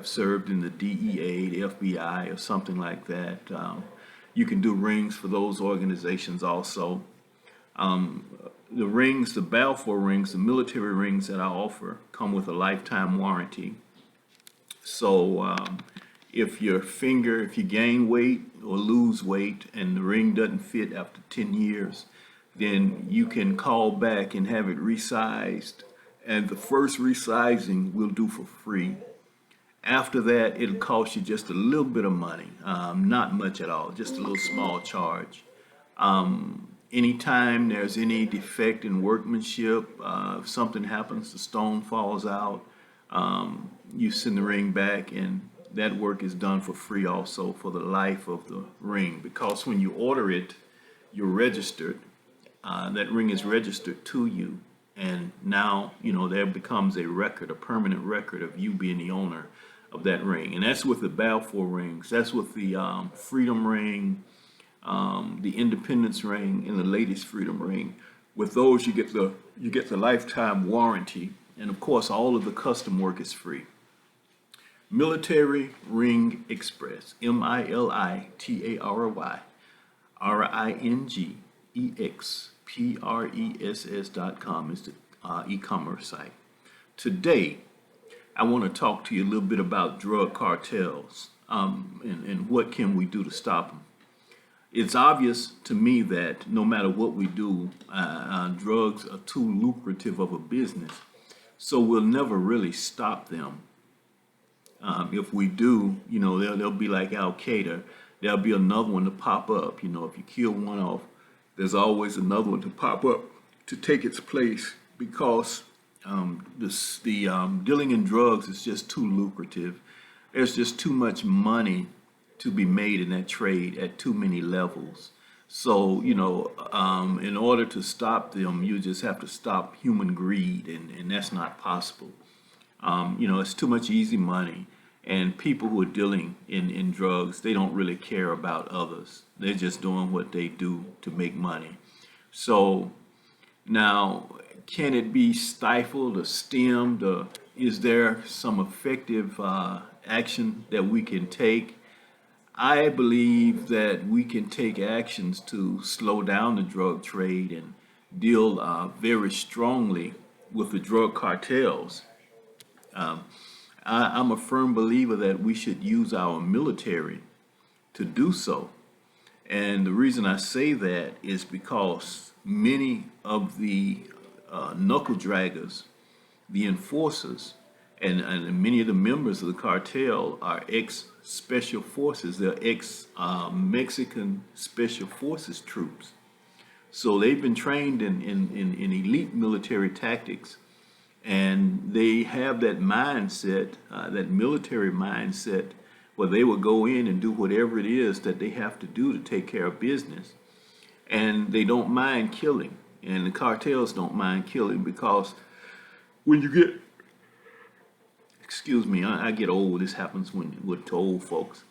served in the DEA, the FBI, or something like that. You can do rings for those organizations also. The rings, the Balfour rings, the military rings that I offer come with a lifetime warranty. So if if you gain weight or lose weight and the ring doesn't fit after 10 years, then you can call back and have it resized. And the first resizing we'll do for free. After that, it'll cost you just a little bit of money, not much at all, just a little small charge. Anytime there's any defect in workmanship, if something happens, the stone falls out, you send the ring back and that work is done for free also for the life of the ring. Because when you order it, you're registered. That ring is registered to you. And now, there becomes a record, a permanent record of you being the owner of that ring. And that's with the Balfour rings. That's with the Freedom ring, the Independence ring, and the latest Freedom ring. With those, you get the lifetime warranty, and of course, all of the custom work is free. Military Ring Express, militaryexpress.com is the e-commerce site. Today, I want to talk to you a little bit about drug cartels and what can we do to stop them. It's obvious to me that no matter what we do, drugs are too lucrative of a business, so we'll never really stop them. If we do, they'll be like Al Qaeda. There'll be another one to pop up. If you kill one off, there's always another one to pop up to take its place because dealing in drugs is just too lucrative. There's just too much money to be made in that trade at too many levels. So, in order to stop them, you just have to stop human greed, and that's not possible. It's too much easy money, and people who are dealing in drugs, they don't really care about others. They're just doing what they do to make money. So now, can it be stifled or stemmed, or is there some effective action that we can take? I believe that we can take actions to slow down the drug trade and deal very strongly with the drug cartels. I'm a firm believer that we should use our military to do so. And the reason I say that is because many of the knuckle draggers, the enforcers, and many of the members of the cartel are ex-special forces. They're ex-Mexican special forces troops. So they've been trained in elite military tactics, and they have that mindset, that military mindset, where they will go in and do whatever it is that they have to do to take care of business. And they don't mind killing, and the cartels don't mind killing because when you get, excuse me, I get old. This happens to old folks.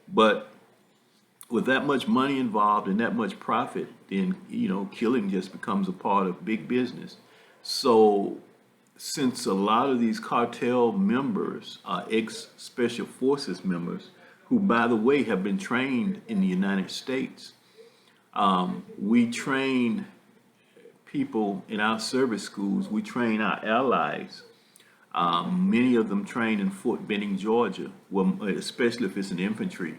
But with that much money involved and that much profit, then, killing just becomes a part of big business. So since a lot of these cartel members are ex-special forces members, who, by the way, have been trained in the United States, we train people in our service schools. We train our allies. Many of them train in Fort Benning, Georgia, especially if it's an infantry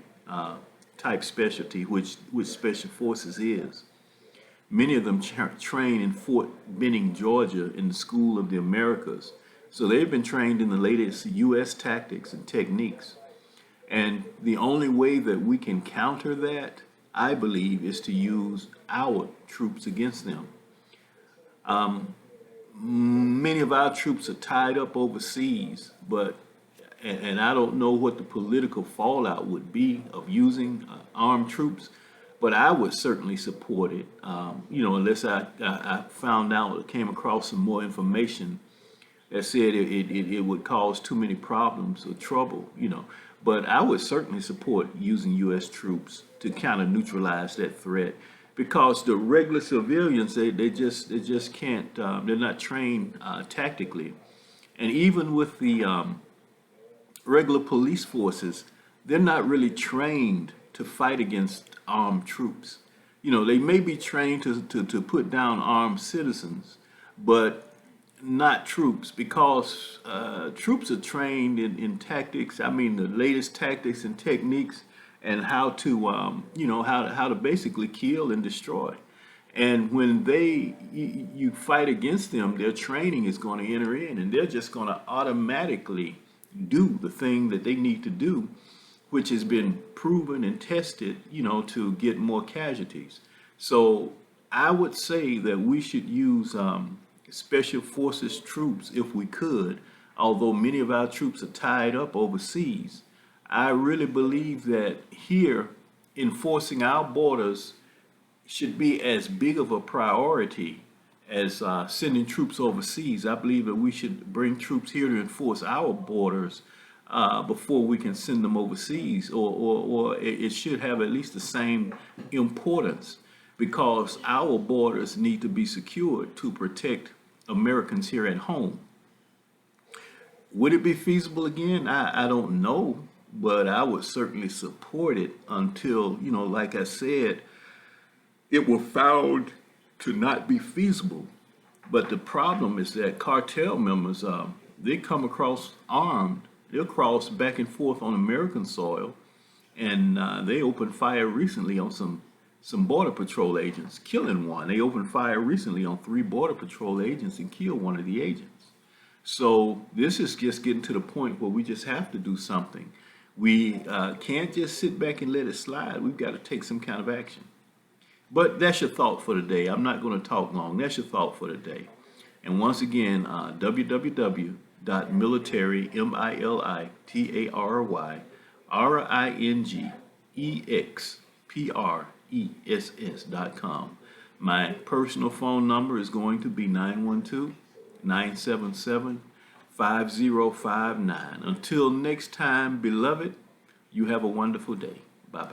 type specialty, which Special Forces is. Many of them train in Fort Benning, Georgia, in the School of the Americas. So they've been trained in the latest U.S. tactics and techniques. And the only way that we can counter that, I believe, is to use our troops against them. Many of our troops are tied up overseas, and I don't know what the political fallout would be of using armed troops, but I would certainly support it, unless I found out or came across some more information that said it would cause too many problems or trouble, But I would certainly support using U.S. troops to kind of neutralize that threat, because the regular civilians, they just can't, they're not trained tactically. And even with the regular police forces, they're not really trained to fight against armed troops. You know, they may be trained to put down armed citizens, but not troops, because troops are trained in tactics. I mean, the latest tactics and techniques, and how to, how to basically kill and destroy. And when you fight against them, their training is going to enter in, and they're just going to automatically do the thing that they need to do, which has been proven and tested, to get more casualties. So I would say that we should use special forces troops if we could, although many of our troops are tied up overseas. I really believe that here, enforcing our borders should be as big of a priority as sending troops overseas. I believe that we should bring troops here to enforce our borders before we can send them overseas, or it should have at least the same importance, because our borders need to be secured to protect Americans here at home. Would it be feasible again? I don't know, but I would certainly support it until, like I said, it were found to not be feasible. But the problem is that cartel members, they come across armed. They'll cross back and forth on American soil, and they opened fire recently on some border patrol agents, killing one. They opened fire recently on 3 border patrol agents and killed one of the agents. So this is just getting to the point where we just have to do something. We can't just sit back and let it slide. We've got to take some kind of action. But that's your thought for the day. I'm not going to talk long. That's your thought for the day. And once again, www.military, military.ringexpress.com. My personal phone number is going to be 912-977-5059. Until next time, beloved, you have a wonderful day.